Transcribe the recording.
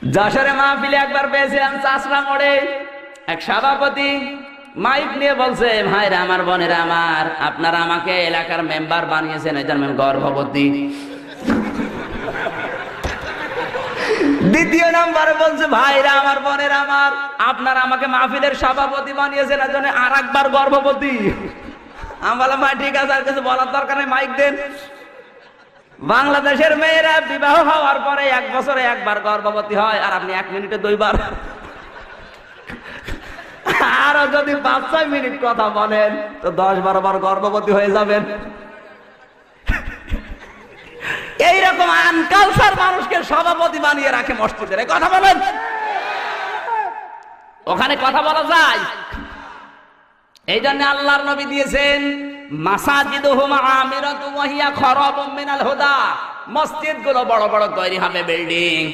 যশোরে মাহফিলে একবার পেয়েছিলাম চাষরা মোড়ে, এক সভাপতি মাইক নিয়ে বলছে, ভাইরা আমার, বোনেরা আমার, আপনারা আমাকে এলাকার মেম্বার বানিয়েছেন, এই জন্য আমি গর্ভবতী। দ্বিতীয় নম্বরে বলছে, ভাইরা আমার, বোনেরা আমার, আপনারা আমাকে মাহফিলের সভাপতি বানিয়েছেন, এই জন্য আর একবার গর্ভবতী। আমি বললাম, ভাই ঠিক আছে, আর কিছু বলার দরকার নেই, মাইক দেন। বাংলাদেশের মেয়েরা বিবাহ হওয়ার পরে 1 বছরে একবার গর্ভবতী হয়, আর আপনি 1 মিনিটে 2 বার। আরো যদি 5-6 মিনিট কথা বলেন তো 10-12 বার গর্ভবতী হয়ে যাবেন। এইরকম আনকালচার মানুষকে সভাপতি বানিয়ে রাখে মসজিদের। কথা বলেন, ওখানে কথা বলা যায়? এই জন্য আল্লাহর নবী দিয়েছেন, মাসাজিদুহুম আমিরাতুন ওয়া হিয়া খারাবুম মিনাল হুদা। মসজিদগুলো বড় বড় তৈরি হবে, বিল্ডিং।